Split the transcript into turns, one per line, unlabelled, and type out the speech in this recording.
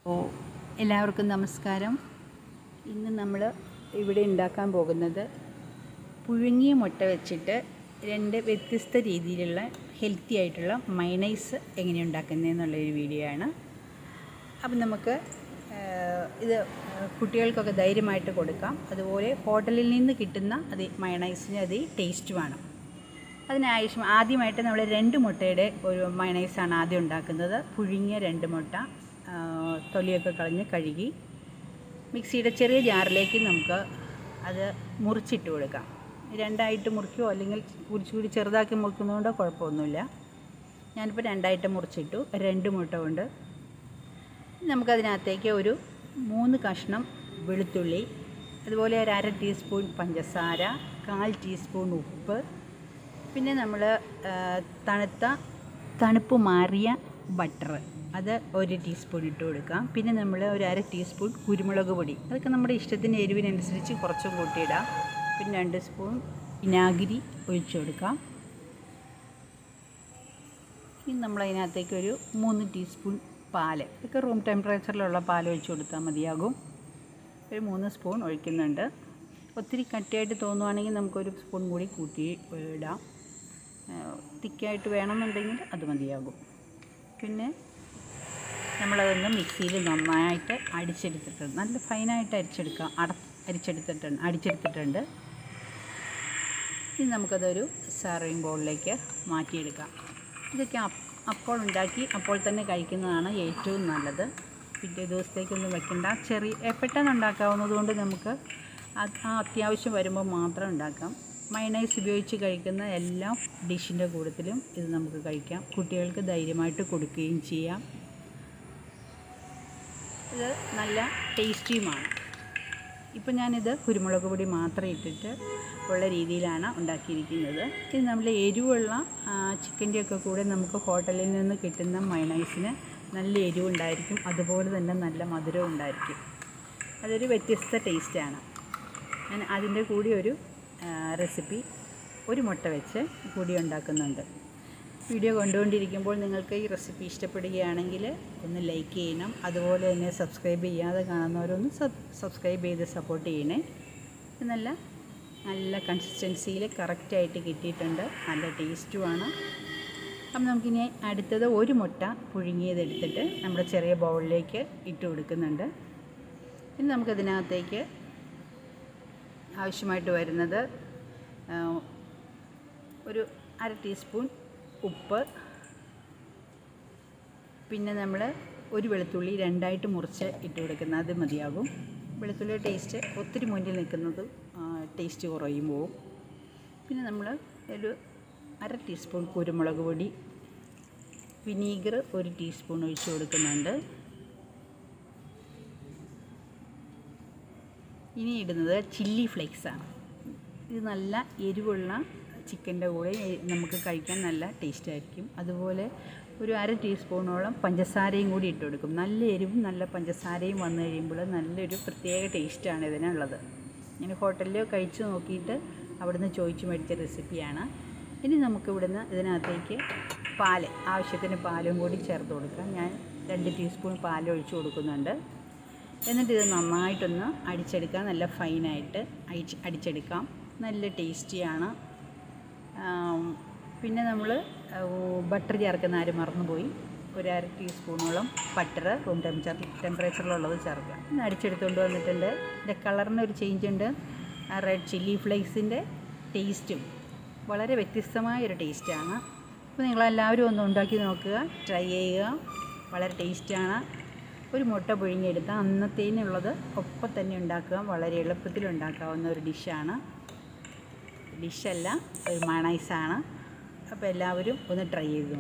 അപ്പോൾ എല്ലാവർക്കും നമസ്കാരം. ഇന്ന് നമ്മൾ ഇവിടെ ഉണ്ടാക്കാൻ പോകുന്നത് പുഴുങ്ങിയ മുട്ട വെച്ചിട്ട് രണ്ട് വ്യത്യസ്ത രീതിയിലുള്ള ഹെൽത്തി ആയിട്ടുള്ള മയണൈസ് എങ്ങനെ ഉണ്ടാക്കുന്നതെന്നുള്ളൊരു വീഡിയോ ആണ്. അപ്പം നമുക്ക് ഇത് കുട്ടികൾക്കൊക്കെ ധൈര്യമായിട്ട് കൊടുക്കാം. അതുപോലെ ഹോട്ടലിൽ നിന്ന് കിട്ടുന്ന മയണൈസിന് ടേസ്റ്റുമാണ്. ആദ്യമായിട്ട് നമ്മൾ 2 മുട്ടയുടെ ഒരു മയണൈസാണ് ആദ്യം ഉണ്ടാക്കുന്നത്. പുഴുങ്ങിയ 2 മുട്ട തൊലിയൊക്കെ കളഞ്ഞ് കഴുകി മിക്സിയുടെ ചെറിയ ജാറിലേക്ക് നമുക്ക് അത് മുറിച്ചിട്ട് കൊടുക്കാം. 2ആയിട്ട് മുറിക്കുകയോ അല്ലെങ്കിൽ കുറച്ചുകൂടി ചെറുതാക്കി മുറിക്കുന്നതുകൊണ്ട് കുഴപ്പമൊന്നുമില്ല. ഞാനിപ്പോൾ 2ആയിട്ട് മുറിച്ചിട്ടു. 2 മുട്ട കൊണ്ട് നമുക്കതിനകത്തേക്ക് ഒരു 3 കഷ്ണം വെളുത്തുള്ളി, അതുപോലെ ഒരു 1/2 ടീസ്പൂൺ പഞ്ചസാര, 1/4 ടീസ്പൂൺ ഉപ്പ്, പിന്നെ നമ്മൾ തണുപ്പ് മാറിയ ബട്ടർ അത് 1 ടീസ്പൂൺ ഇട്ട് കൊടുക്കാം. പിന്നെ നമ്മൾ ഒരു 1/2 ടീസ്പൂൺ കുരുമുളക് പൊടി, അതൊക്കെ നമ്മുടെ ഇഷ്ടത്തിന് എരിവിനനുസരിച്ച് കുറച്ചും കൂട്ടിയിടാം. പിന്നെ 2 സ്പൂൺ വിനാഗിരി ഒഴിച്ചു കൊടുക്കാം. ഇനി നമ്മളതിനകത്തേക്ക് ഒരു 3 ടീസ്പൂൺ പാല്, ഇതൊക്കെ റൂം ടെമ്പറേച്ചറിലുള്ള പാൽ ഒഴിച്ച് കൊടുത്താൽ മതിയാകും. ഒരു 3 സ്പൂൺ ഒഴിക്കുന്നുണ്ട്. ഒത്തിരി കട്ടിയായിട്ട് തോന്നുവാണെങ്കിൽ നമുക്കൊരു സ്പൂൺ കൂടി കൂട്ടി ഇടാം. തിക്കായിട്ട് വേണമെന്നുണ്ടെങ്കിൽ അത് മതിയാകും. പിന്നെ നമ്മളതൊന്ന് മിക്സിയിൽ നന്നായിട്ട് അടിച്ചെടുത്തിട്ടുണ്ട്. നല്ല ഫൈനായിട്ട് അടിച്ചെടുത്തിട്ടുണ്ട്. ഇനി നമുക്കതൊരു സർവിങ് ബൗളിലേക്ക് മാറ്റിയെടുക്കാം. ഇതൊക്കെ അപ്പോൾ ഉണ്ടാക്കി അപ്പോൾ തന്നെ കഴിക്കുന്നതാണ് ഏറ്റവും നല്ലത്. പിറ്റേ ദിവസത്തേക്കൊന്നും വെക്കണ്ട. പെട്ടെന്ന് ഉണ്ടാക്കാവുന്നതുകൊണ്ട് നമുക്ക് അത്യാവശ്യം വരുമ്പോൾ മാത്രം ഉണ്ടാക്കാം. മയണൈസ് ഉപയോഗിച്ച് കഴിക്കുന്ന എല്ലാ ഡിഷിൻ്റെ കൂട്ടത്തിലും ഇത് നമുക്ക് കഴിക്കാം. കുട്ടികൾക്ക് ധൈര്യമായിട്ട് കൊടുക്കുകയും ചെയ്യാം. ഇത് നല്ല ടേസ്റ്റിയുമാണ്. ഇപ്പം ഞാനിത് കുരുമുളക് പൊടി മാത്രം ഇട്ടിട്ട് ഉള്ള രീതിയിലാണ് ഉണ്ടാക്കിയിരിക്കുന്നത്. ഇത് നമ്മൾ എരിവുള്ള ചിക്കൻ്റെയൊക്കെ കൂടെ നമുക്ക് ഹോട്ടലിൽ നിന്ന് കിട്ടുന്ന മയണൈസിന് നല്ല എരിവുണ്ടായിരിക്കും, അതുപോലെ തന്നെ നല്ല മധുരവും ഉണ്ടായിരിക്കും. അതൊരു വ്യത്യസ്ത ടേസ്റ്റാണ്. ഞാൻ അതിൻ്റെ കൂടി ഒരു റെസിപ്പി 1 മുട്ട വെച്ച് കൂടി ഉണ്ടാക്കുന്നുണ്ട്. വീഡിയോ കണ്ടുകൊണ്ടിരിക്കുമ്പോൾ നിങ്ങൾക്ക് ഈ റെസിപ്പി ഇഷ്ടപ്പെടുകയാണെങ്കിൽ ഒന്ന് ലൈക്ക് ചെയ്യണം. അതുപോലെ തന്നെ സബ്സ്ക്രൈബ് ചെയ്യാതെ കാണുന്നവരൊന്ന് സബ്സ്ക്രൈബ് ചെയ്ത് സപ്പോർട്ട് ചെയ്യണേ. നല്ല കൺസിസ്റ്റൻസിയിൽ കറക്റ്റായിട്ട് കിട്ടിയിട്ടുണ്ട്. നല്ല ടേസ്റ്റുമാണ്. അപ്പം നമുക്കിനി അടുത്തത് 1 മുട്ട പുഴുങ്ങിയതെടുത്തിട്ട് നമ്മുടെ ചെറിയ ബൗളിലേക്ക് ഇട്ട് കൊടുക്കുന്നുണ്ട്. ഇനി നമുക്കതിനകത്തേക്ക് ആവശ്യമായിട്ട് വരുന്നത് ഒരു 1/2 ടീസ്പൂൺ ഉപ്പ്, പിന്നെ നമ്മൾ ഒരു വെളുത്തുള്ളി 2ആയിട്ട് മുറിച്ച് ഇട്ട് കൊടുക്കുന്നത്, അത് മതിയാകും. വെളുത്തുള്ളിയുടെ ടേസ്റ്റ് ഒത്തിരി മുന്നിൽ നിൽക്കുന്നത് ടേസ്റ്റ് കുറയും പോവും. പിന്നെ നമ്മൾ ഒരു 1/2 ടീസ്പൂൺ കുരുമുളക് പൊടി, വിനീഗർ 1 ടീസ്പൂൺ ഒഴിച്ച് കൊടുക്കുന്നുണ്ട്. ഇനി ഇടുന്നത് ചില്ലി ഫ്ലേക്സാണ്. ഇത് നല്ല എരിവുള്ള ചിക്കൻ്റെ കൂടെ നമുക്ക് കഴിക്കാൻ നല്ല ടേസ്റ്റായിരിക്കും. അതുപോലെ ഒരു 1/2 ടീസ്പൂണോളം പഞ്ചസാരയും കൂടി ഇട്ട് കൊടുക്കും. നല്ല എരിവും നല്ല പഞ്ചസാരയും വന്നു കഴിയുമ്പോൾ നല്ലൊരു പ്രത്യേക ടേസ്റ്റാണ് ഇതിനുള്ളത്. ഞാൻ ഹോട്ടലിൽ കഴിച്ച് നോക്കിയിട്ട് അവിടുന്ന് ചോദിച്ച് മേടിച്ച റെസിപ്പിയാണ്. ഇനി നമുക്ക് ഇതിനകത്തേക്ക് ആവശ്യത്തിന് പാലും കൂടി ചേർത്ത് കൊടുക്കാം. ഞാൻ 2 ടീസ്പൂൺ പാൽ ഒഴിച്ച് കൊടുക്കുന്നുണ്ട്. എന്നിട്ട് ഇത് നന്നായിട്ടൊന്ന് അടിച്ചെടുക്കാം. നല്ല ഫൈനായിട്ട് അടിച്ചെടുക്കാം. നല്ല ടേസ്റ്റിയാണ്. പിന്നെ നമ്മൾ ബട്ടർ ചേർക്കുന്ന ആരും മറന്നുപോയി. ഒരു 1/2 ടീസ്പൂണോളം ബട്ടർ റൂം ടെമ്പറേച്ചറിലുള്ളത് ചേർക്കുക. ഇന്ന് അടിച്ചെടുത്തുകൊണ്ട് വന്നിട്ടുണ്ട്. ഇതിൻ്റെ കളറിനൊരു ചേഞ്ച് ഉണ്ട്. റെഡ് ചില്ലി ഫ്ലേക്സിൻ്റെ ടേസ്റ്റും വളരെ വ്യത്യസ്തമായൊരു ടേസ്റ്റാണ്. അപ്പോൾ നിങ്ങളെല്ലാവരും ഒന്ന് ഉണ്ടാക്കി നോക്കുക, ട്രൈ ചെയ്യുക. വളരെ ടേസ്റ്റാണ്. 1 മുട്ട പുഴുങ്ങിയെടുത്താൽ അന്നത്തേനുള്ളത് ഒപ്പം തന്നെ ഉണ്ടാക്കുക. വളരെ എളുപ്പത്തിൽ ഉണ്ടാക്കാവുന്ന ഒരു ഡിഷല്ല, ഒരു മയണൈസാണ്. അപ്പോൾ എല്ലാവരും ഒന്ന് ട്രൈ ചെയ്തു.